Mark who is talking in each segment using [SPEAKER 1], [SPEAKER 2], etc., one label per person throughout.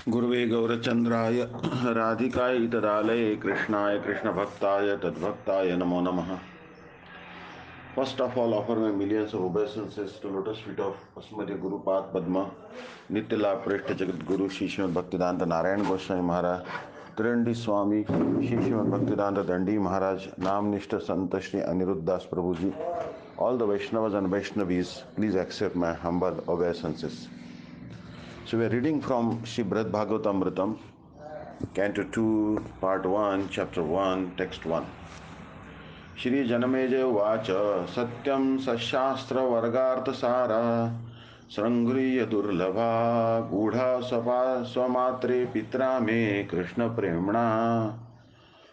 [SPEAKER 1] गुरुवे गौरचंद्राय राधिकाय तदालये कृष्णाय कृष्णभक्ताय तद्भक्ताय नमो नमः. First of all, offer my millions of obeisances to lotus feet of Asmadya Guru Pad Padma, Nityala Prishta Jagat Guru Shri Srimad Bhaktivedanta Narayan Goswami Maharaj, Trindi Swami Shri Srimad Bhaktivedanta Dandi Maharaj, Nam Nishta Santa Shri Aniruddha Das Prabhuji, all the Vaishnavas and Vaishnavis, please accept my humble obeisances. So we are reading from Śrī Bṛhad-bhāgavatāmṛtam, Canto 2, Part 1, Chapter 1, Text 1. Shri Janamejaya Vacha Satyam Sashastra Vargartha Sara Srangriya Durlabha Gudha Sapa Swamatre Pitra Me Krishna Premna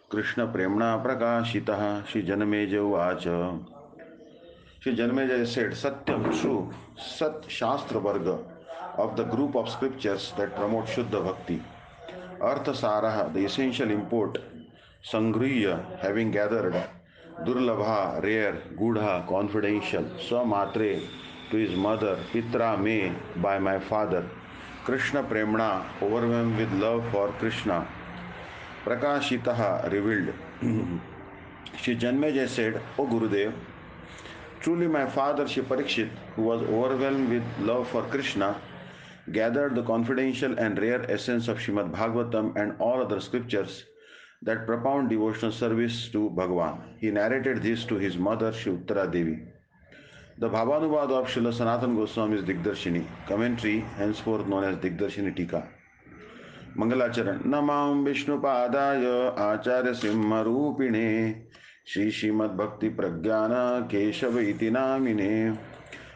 [SPEAKER 1] Prakashitaha. Shri Janamejaya Vacha. Shri Janamejaya said, Satyam, true, Sat Shastra Varga of the group of scriptures that promote Shuddha Bhakti. Artha Saraha, the essential import. Sangriya, having gathered. Durlabha, rare. Gudha, confidential. Swamatre, to his mother. Pitra, me, by my father. Krishna Premna, overwhelmed with love for Krishna. Prakashitaha, revealed. Shri Janmejaya said, O Gurudev, truly my father Shri Parikshit, who was overwhelmed with love for Krishna, gathered the confidential and rare essence of Srimad Bhagavatam and all other scriptures that propound devotional service to Bhagavan. He narrated this to his mother Shri Uttara Devi. The Bhavanubad of Srila Sanatana Goswami's Digdarshini, commentary henceforth known as Digdarshini Tika. Mangalacharan. Namam Vishnupadaya Acharya Simharupine Shri Srimad Bhakti Pragyana Keshava iti namine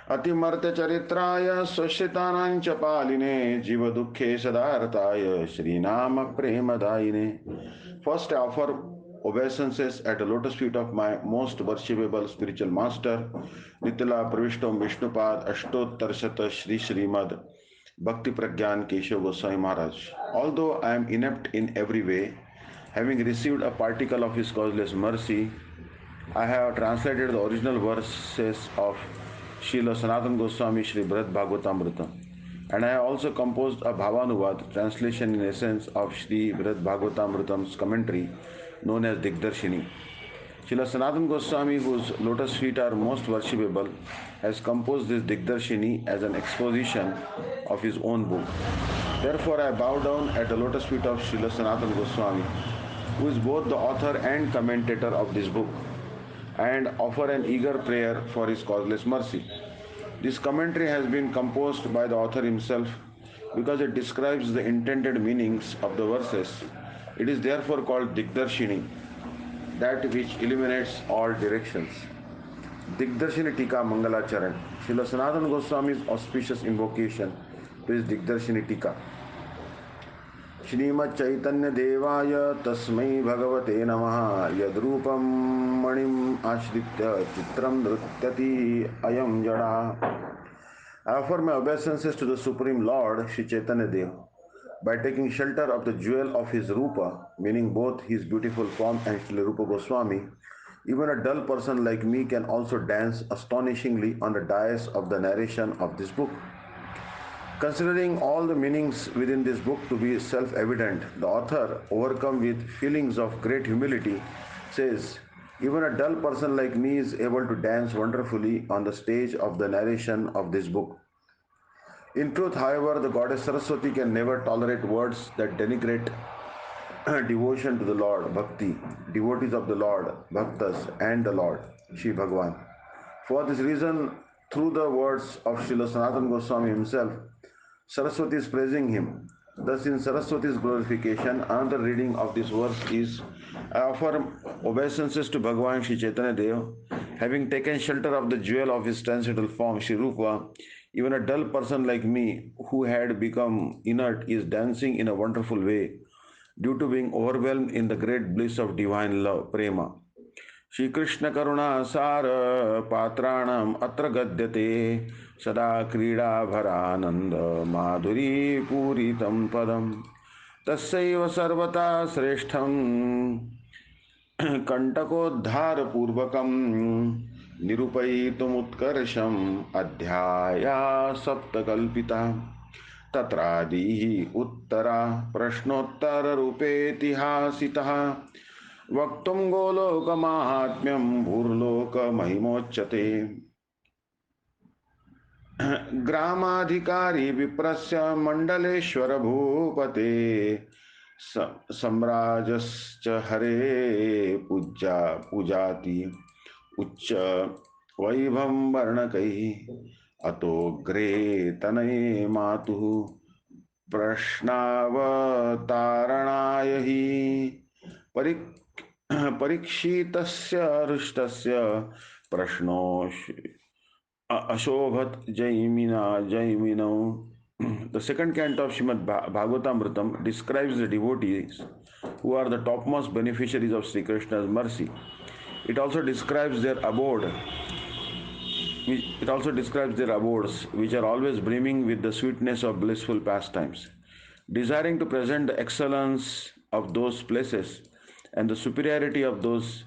[SPEAKER 1] Atimartya Charitraya Swashritanancha Paline Jiva Dukhe Sadartaya Shri Nama Premadayine. First I offer obeisances at the lotus feet of my most worshipable spiritual master Nityala Pravishtam Vishnupad Ashtottar Shata Shri Srimad Bhakti Pragyan Keshav Goswami Maharaj. Although I am inept in every way, having received a particle of his causeless mercy, I have translated the original verses of Srila Sanatana Goswami Śrī Bṛhad-bhāgavatāmṛtam, and I have also composed a Bhavanuvad, translation in essence of Śrī Bṛhad-bhāgavatāmṛtam's commentary known as Digdarshini. Srila Sanatana Goswami, whose lotus feet are most worshipable, has composed this Digdarshini as an exposition of his own book. Therefore, I bow down at the lotus feet of Srila Sanatana Goswami, who is both the author and commentator of this book, and offer an eager prayer for his causeless mercy. This commentary has been composed by the author himself because it describes the intended meanings of the verses. It is therefore called Digdarshini, that which illuminates all directions. Digdarshini Tika Mangalacharan. Srila Sanatana Goswami's auspicious invocation to his Digdarshini Tika. Shrimad Chaitanya Devaya Tasmai Bhagavate Namaha Yadrupam Manim Ashritya Chitram Nrutyati Ayam Jada. I offer my obeisances to the Supreme Lord Shri Chaitanya Deva by taking shelter of the jewel of his Rupa, meaning both his beautiful form and Shri Rupa Goswami. Even a dull person like me can also dance astonishingly on the dais of the narration of this book. Considering all the meanings within this book to be self-evident, the author, overcome with feelings of great humility, says, even a dull person like me is able to dance wonderfully on the stage of the narration of this book. In truth, however, the goddess Saraswati can never tolerate words that denigrate devotion to the Lord, bhakti, devotees of the Lord, bhaktas, and the Lord, Shri Bhagavan. For this reason, through the words of Srila Sanatana Goswami himself, Saraswati is praising him. Thus, in Saraswati's glorification, another reading of this verse is, I offer obeisances to Bhagavan Shri Chaitanya Deva, having taken shelter of the jewel of his transcendental form, Shri Rupa. Even a dull person like me, who had become inert, is dancing in a wonderful way, due to being overwhelmed in the great bliss of divine love, prema. Shri Krishna Karuna Sara Patranam Atra Gadyate Sada Krida Bharananda Madhuri Puritam Padam Tassaiva Sarvata Sreshtham Kantakodhara Purvakam Nirupayitum Utkarsham Adhyaya Saptakalpita. तत्रादिः Uttara प्रश्नोत्तररूपेतिहासितः वक्तुं गोलोकमाहात्म्यं भूर्लोकमहिमोच्यते ग्रामाधिकारी विप्रस्य मण्डलेश्वर भूपते सम्राजश्च हरे पूज्या पूजाति उच्च वैभवं वर्णकैः अतोऽग्रे तनये मातुः प्रश्नावतारणाय हि परीक्षितस्य हृष्टस्य प्रश्नो अशोभत Jaimino. The second canto of Śrī Bṛhad-bhāgavatāmṛtam describes the devotees who are the topmost beneficiaries of Sri Krishna's mercy. It also describes their abodes, which are always brimming with the sweetness of blissful pastimes. Desiring to present the excellence of those places and the superiority of those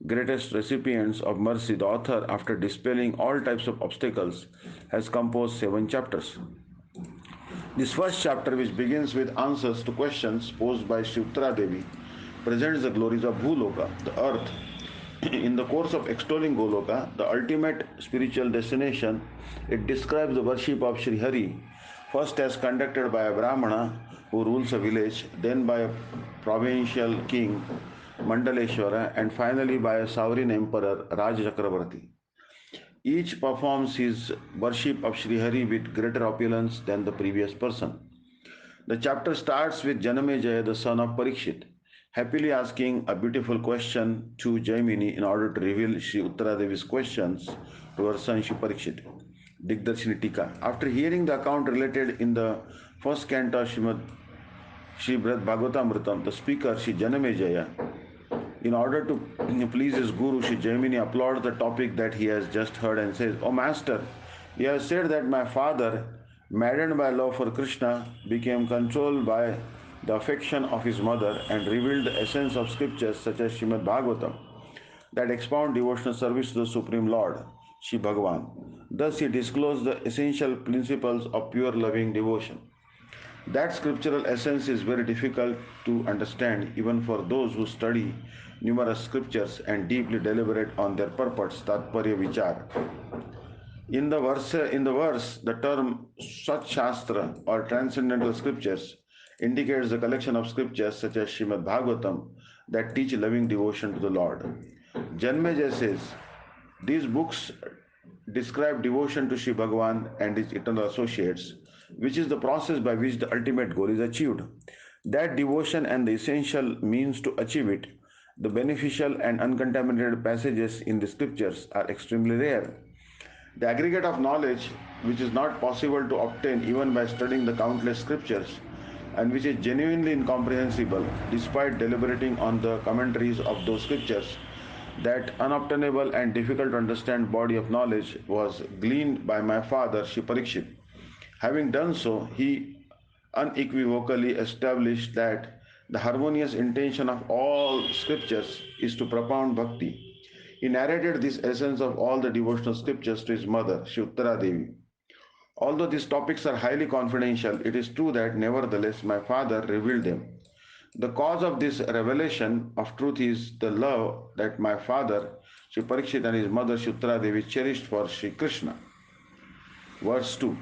[SPEAKER 1] greatest recipients of mercy, the author, after dispelling all types of obstacles, has composed 7 chapters. This first chapter, which begins with answers to questions posed by Shri Uttara Devi, presents the glories of Bhuloka, the earth. In the course of extolling Goloka, the ultimate spiritual destination, it describes the worship of Sri Hari, first as conducted by a Brahmana who rules a village, then by a provincial king, Mandaleshwara, and finally by a sovereign emperor, Raj Chakravarti. Each performs his worship of Sri Hari with greater opulence than the previous person. The chapter starts with Janamejaya, the son of Parikshit, happily asking a beautiful question to Jaimini in order to reveal Sri Uttara Devi's questions to her son Shri Parikshit. Digdarshini Tika. After hearing the account related in the first canto of Śrī Bṛhad-bhāgavatāmṛtam, the speaker, Shri Janamejaya, in order to please his guru, Shri Jaimini, applauds the topic that he has just heard and says, "O Master, you have said that my father, maddened by love for Krishna, became controlled by the affection of his mother and revealed the essence of scriptures such as Śrīmad Bhagavatam that expound devotional service to the Supreme Lord, Shri Bhagavan. Thus he disclosed the essential principles of pure loving devotion. That scriptural essence is very difficult to understand even for those who study numerous scriptures and deeply deliberate on their purports, Tatparya Vichar. In the verse, the term Sat Shastra or transcendental scriptures indicates the collection of scriptures such as Śrīmad Bhagavatam that teach loving devotion to the Lord. Janmejaya says, these books describe devotion to Shri Bhagavan and his eternal associates, which is the process by which the ultimate goal is achieved. That devotion and the essential means to achieve it, the beneficial and uncontaminated passages in the scriptures are extremely rare. The aggregate of knowledge, which is not possible to obtain even by studying the countless scriptures, and which is genuinely incomprehensible despite deliberating on the commentaries of those scriptures, that unobtainable and difficult to understand body of knowledge was gleaned by my father, Shri Parikshit. Having done so, he unequivocally established that the harmonious intention of all scriptures is to propound bhakti. He narrated this essence of all the devotional scriptures to his mother, Shri Uttara Devi. Although these topics are highly confidential, it is true that nevertheless my father revealed them. The cause of this revelation of truth is the love that my father, Shri Parikshit, and his mother, Shri Uttara Devi, cherished for Shri Krishna. Verse 2.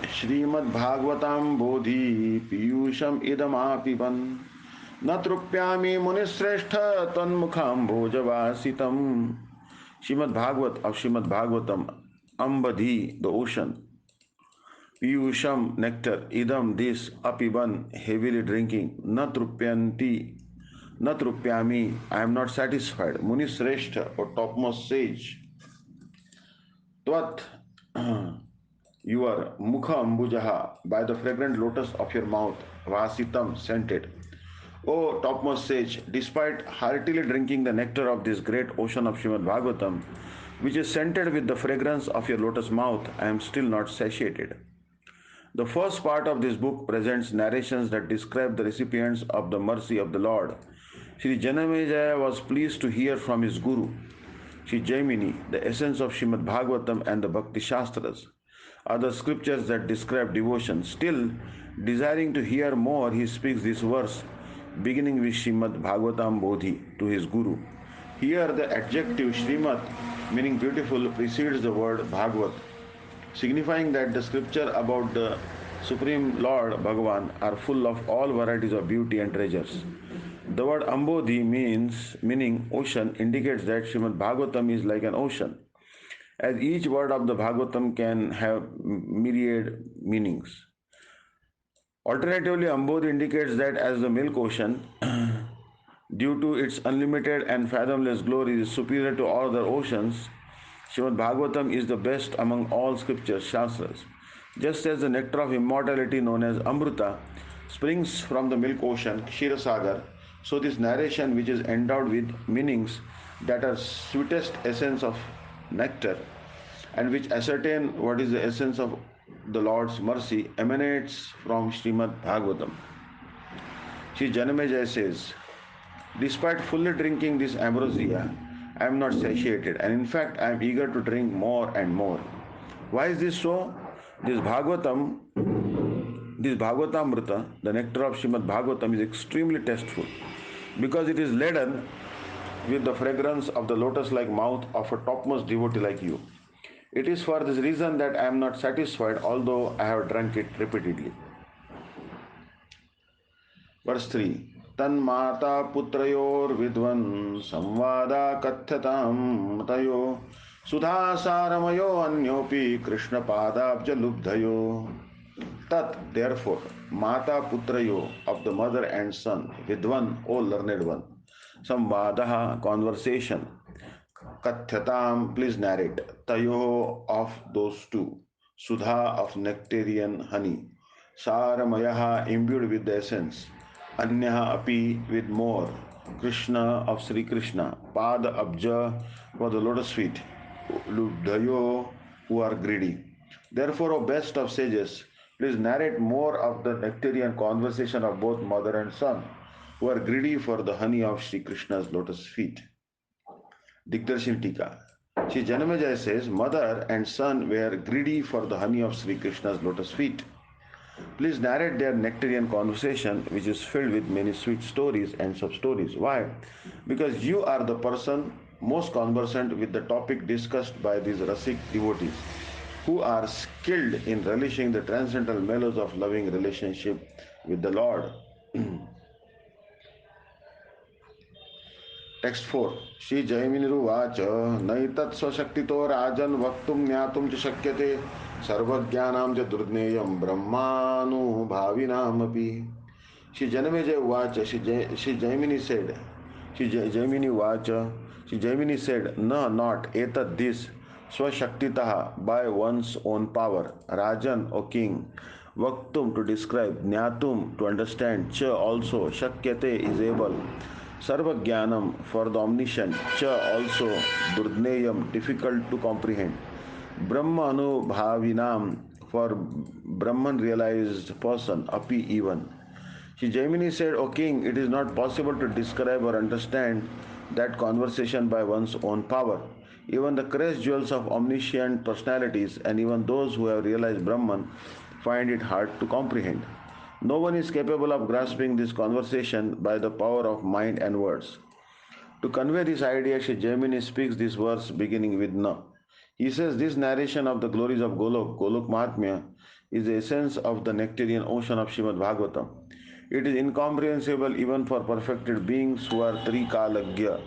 [SPEAKER 1] Śrīmad Bhāgavatam bodhi piyusham idamapiban na trupyami munisreshtha tanmukham bhojavasitam. Śrīmad Bhagavat of Śrīmad Bhagavatam, Ambadhi, the ocean, Piyusham, nectar, idam, this, apiban, heavily drinking, na trupyanti, na trupyami, I am not satisfied, munisreshtha, or topmost sage, tvat, your mukha ambujaha, by the fragrant lotus of your mouth, vasitam, scented. O topmost sage, despite heartily drinking the nectar of this great ocean of Śrīmad Bhagavatam, which is scented with the fragrance of your lotus mouth, I am still not satiated. The first part of this book presents narrations that describe the recipients of the mercy of the Lord. Sri Janamejaya was pleased to hear from his guru, Sri Jaimini, the essence of Śrīmad Bhagavatam and the Bhakti Shastras. other scriptures that describe devotion. Still, desiring to hear more, he speaks this verse, beginning with Śrīmad Bhāgavatāṃ Bodhi to his Guru. Here, the adjective Śrīmad, meaning beautiful, precedes the word Bhagavat, signifying that the scripture about the Supreme Lord Bhagavan are full of all varieties of beauty and treasures. The word Ambodhi meaning ocean indicates that Śrīmad Bhāgavatam is like an ocean, as each word of the Bhagavatam can have myriad meanings. Alternatively, Ambodhi indicates that as the milk ocean, due to its unlimited and fathomless glory, is superior to all other oceans, Śrīmad Bhāgavatam is the best among all scriptures, Shastras. Just as the nectar of immortality known as Amrita springs from the milk ocean, Kshirosagar, so this narration, which is endowed with meanings that are sweetest essence of nectar and which ascertain what is the essence of the Lord's mercy, emanates from Śrīmad Bhāgavatam. Sri Janamejaya says, despite fully drinking this ambrosia, I am not satiated, and in fact I am eager to drink more and more. Why is this so? This Bhagavatāmṛta, the nectar of Śrīmad Bhāgavatam, is extremely tasteful because it is laden with the fragrance of the lotus-like mouth of a topmost devotee like you. It is for this reason that I am not satisfied, although I have drunk it repeatedly. Verse 3. Tanmata putrayor vidvan samvada kathyatam tayo sudha saramayo anyopi krishna padabja lubdhayo. Tat, therefore, mata putrayo, of the mother and son, vidvan, O learned one, samvadaha, conversation, kathyatam, please narrate, tayo, of those two, sudha, of nectarian honey, saramayaha, imbued with the essence, anyaha api, with more, Krishna, of Sri Krishna, pada abja, for the lotus feet, lubdhayo, who are greedy. Therefore, O best of sages, please narrate more of the nectarian conversation of both mother and son, who are greedy for the honey of Sri Krishna's lotus feet. Digdarshan Tika. Sri Janamejaya says, mother and son were greedy for the honey of Sri Krishna's lotus feet. Please narrate their nectarian conversation, which is filled with many sweet stories and sub-stories. Why? Because you are the person most conversant with the topic discussed by these Rasik devotees, who are skilled in relishing the transcendental mellows of loving relationship with the Lord. Text 4. Shri Jaiminiruvacha Naitat Swashaktito Rajan Vaktum Nyatum Cha Shakyate Sarvajnanam Cha Durdneyam Brahmanu Bhavinam Api. Shri Janamejaya Vacha, Shri Jaimini said, Shri Jaimini Vacha, Shri Jaimini said, no, not etat this, Swashaktitaha, by one's own power, Rajan, O king, Vaktum, to describe, Nyatum, to understand, Cha, also, Shakyate, is able, Sarvajnanam, for the omniscient, Cha, also, Durdneyam, difficult to comprehend, Brahmanu Bhavinam, for Brahman realized person, Api, even. Shri Jaimini said, O king, it is not possible to describe or understand that conversation by one's own power. Even the crest jewels of omniscient personalities and even those who have realized Brahman find it hard to comprehend. No one is capable of grasping this conversation by the power of mind and words. To convey this idea, Shri Jaimini speaks this verse beginning with Na. He says this narration of the glories of Golok Mahatmya, is the essence of the nectarian ocean of Śrīmad Bhāgavatam. It is incomprehensible even for perfected beings who are Trikalagya,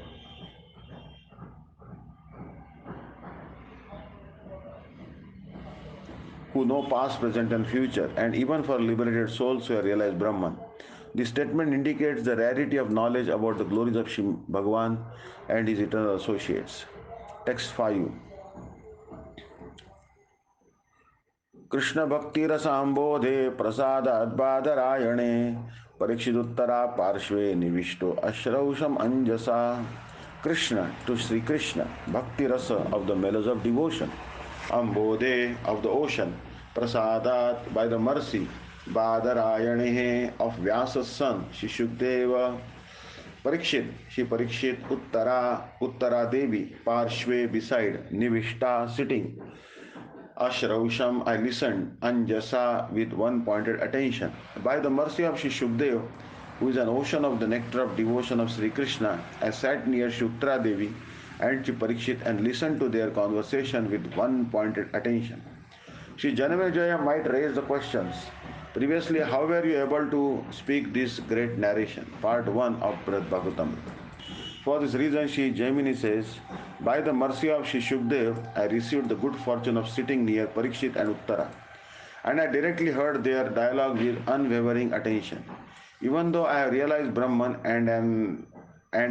[SPEAKER 1] who know past, present and future, and even for liberated souls who have realized Brahman. This statement indicates the rarity of knowledge about the glories of Shri Bhagavan and his eternal associates. Text 5. Krishna Bhakti Rasambodhe Prasadat Badarayane Parikshiduttara Parshve Nivishto Ashrausham Anjasa. Krishna, to Sri Krishna, Bhakti Rasa, of the mellows of devotion, Ambodhe, of the ocean, Prasadat, by the mercy, Badarayane, of Vyasa's son, Shri Shukdeva, Parikshit, Shri Parikshit, Uttara Devi, Parshve, beside, Nivishta, sitting, Ashrausham, I listened, Anjasa, with one pointed attention. By the mercy of Sri Shukdev, who is an ocean of the nectar of devotion of Sri Krishna, I sat near Shuktra Devi and Shri Parikshit and listened to their conversation with one pointed attention. Sri Janamejaya might raise the questions. Previously, how were you able to speak this great narration? Part 1 of Bṛhad-bhāgavatāmṛtam. For this reason, Sri Jaimini says, by the mercy of Sri Shukdev, I received the good fortune of sitting near Parikshit and Uttara, and I directly heard their dialogue with unwavering attention. Even though I have realized Brahman and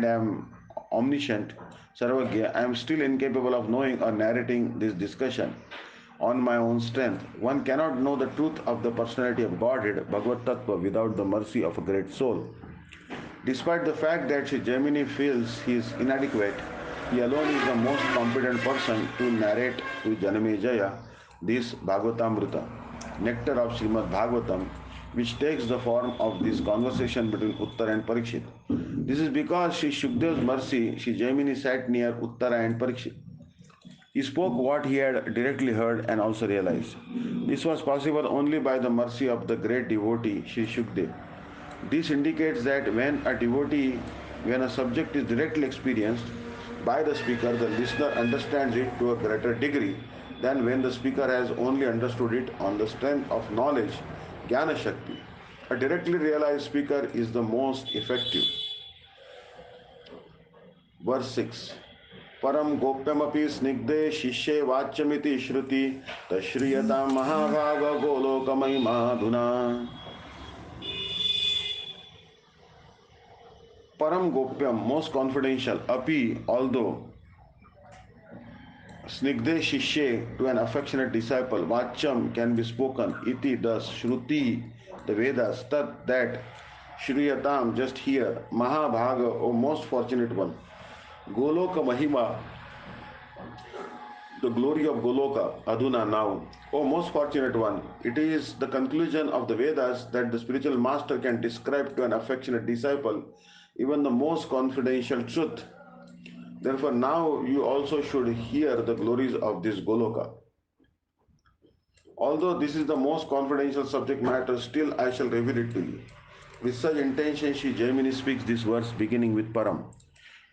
[SPEAKER 1] am omniscient, Sarvagya, I am still incapable of knowing or narrating this discussion on my own strength. One cannot know the truth of the personality of Godhead, Bhagavad Tattva, without the mercy of a great soul. Despite the fact that Sri Jaimini feels he is inadequate, he alone is the most competent person to narrate to Janamejaya this Bhagavatamrita, nectar of Srimad Bhagavatam, which takes the form of this conversation between Uttara and Parikshit. This is because Sri Shukdev's mercy, Sri Jaimini sat near Uttara and Parikshit. He spoke what he had directly heard and also realized. This was possible only by the mercy of the great devotee, Sri Shukdev. This indicates that when a subject is directly experienced by the speaker, the listener understands it to a greater degree than when the speaker has only understood it on the strength of knowledge, Jnana Shakti. A directly realized speaker is the most effective. Verse 6. Param gopyamapi snigde shishye vachyamiti shruti tashriyata mahabhaga golokamai madhuna. Param Gopyam, most confidential, Api, although, Snigde Shishye, to an affectionate disciple, Vacham can be spoken, Iti, thus, Shruti, the Vedas, Tat, that, Shriyatam, just here, Mahabhaga, O most fortunate one, Goloka Mahima, the glory of Goloka, Aduna, now, O most fortunate one, it is the conclusion of the Vedas that the spiritual master can describe to an affectionate disciple even the most confidential truth. Therefore, now you also should hear the glories of this Goloka. Although this is the most confidential subject matter, still I shall reveal it to you. With such intention, Sri Jaimini speaks this verse beginning with Param.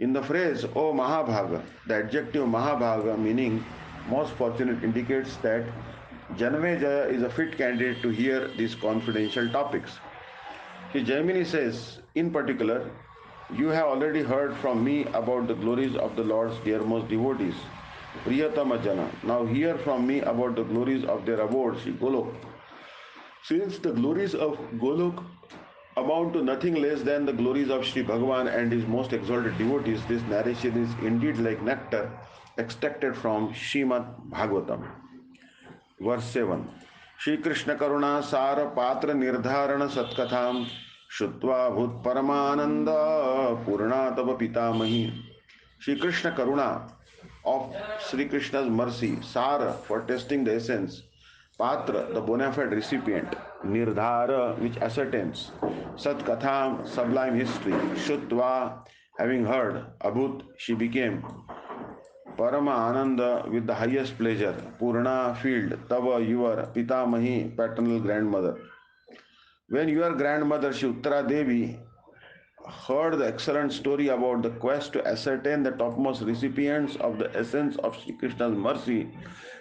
[SPEAKER 1] In the phrase, O Mahabhaga, the adjective Mahabhaga, meaning most fortunate, indicates that Janamejaya is a fit candidate to hear these confidential topics. Sri Jaimini says, in particular, you have already heard from me about the glories of the Lord's dearmost devotees, Priyatama Jana. Now hear from me about the glories of their abode, Sri Golok. Since the glories of Golok amount to nothing less than the glories of Sri Bhagavan and his most exalted devotees, this narration is indeed like nectar extracted from Srimad Bhagavatam. Verse 7. Shri Krishna Karuna Sara Patra Nirdharana Satkatham Shutva Bhut Paramananda Purna Tava Pitamahi. Shri Krishna Karuna, of Sri Krishna's mercy, Sara, for testing the essence, Patra, the bona fide recipient, Nirdhara, which ascertains, Satkatham, sublime history, Shutva, having heard, Abhut, she became, Parama Ananda, with the highest pleasure, Purna, filled, Tava, your, Pitamahi, paternal grandmother. When your grandmother Shri Uttara Devi heard the excellent story about the quest to ascertain the topmost recipients of the essence of Sri Krishna's mercy,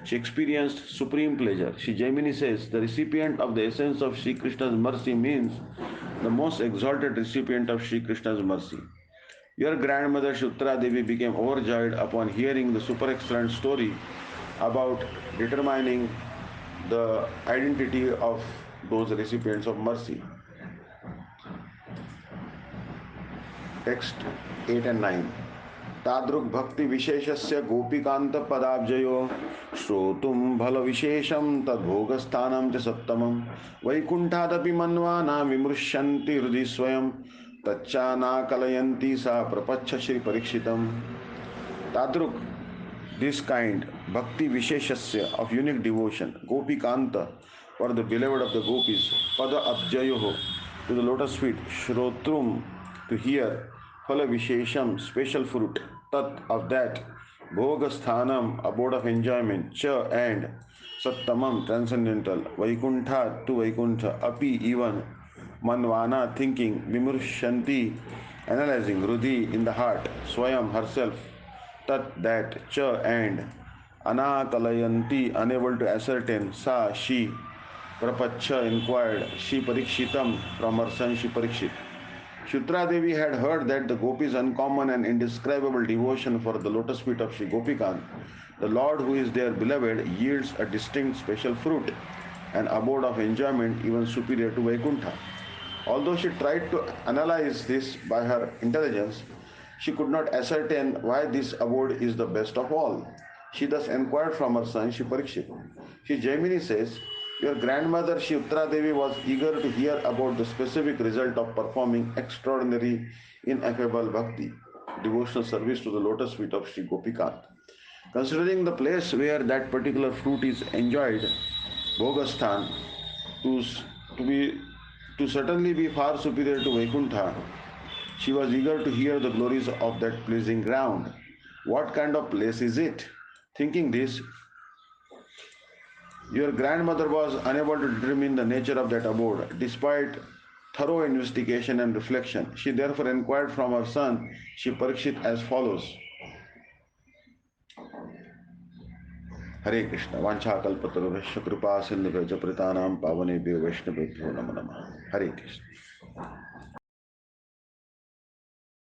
[SPEAKER 1] she experienced supreme pleasure. Sri Jaimini says, the recipient of the essence of Sri Krishna's mercy means the most exalted recipient of Sri Krishna's mercy. Your grandmother Shri Uttara Devi became overjoyed upon hearing the super excellent story about determining the identity of those recipients of mercy. Text 8 and 9. Tadruk bhakti visheshasya gopikanta padabjayo shrotum bhala vishesham tad bhogasthanam cha sattamam vaikuntadapi manvana vimrushyanti hrudi swayam tachana kalayanti sa prapacha Shri Parikshitam. Tadruk, this kind, bhakti visheshasya, of unique devotion, gopikanta, for the beloved of the gopis, pada abjayoho, to the lotus feet, shrotrum, to hear, phala vishesham, special fruit, tat, of that, bhogasthanam, abode of enjoyment, cha, and Sattamam, transcendental, Vaikuntha to Vaikuntha, Api, even, Manvana, thinking, Vimurshanti, analyzing, Rudhi, in the heart, Swayam, herself, Tat, that, Cha, and, Anakalayanti, unable to ascertain, Sa, she, Prapacha, inquired, She Parikshitam, from her son Shri Parikshit. Shutra Devi had heard that the gopis' uncommon and indescribable devotion for the lotus feet of Sri Gopikant, the Lord who is their beloved, yields a distinct special fruit, an abode of enjoyment even superior to Vaikuntha. Although she tried to analyze this by her intelligence, she could not ascertain why this abode is the best of all. She thus inquired from her son Shri Parikshit. Shri Jaimini says, your grandmother Shri Uttara Devi was eager to hear about the specific result of performing extraordinary, ineffable bhakti, devotional service to the lotus feet of Shri Gopikant. Considering the place where that particular fruit is enjoyed, Bhogastan, to, to be to certainly be far superior to Vaikuntha, she was eager to hear the glories of that pleasing ground. What kind of place is it? Thinking this, your grandmother was unable to determine the nature of that abode, despite thorough investigation and reflection. She therefore inquired from her son, Shri Parikshit, as follows. Hare Krishna. Vanchakalpataruvasya kripa sindhuvya pritanam pavanebhyo vaishnavebhyo namo namaha. Hare Krishna.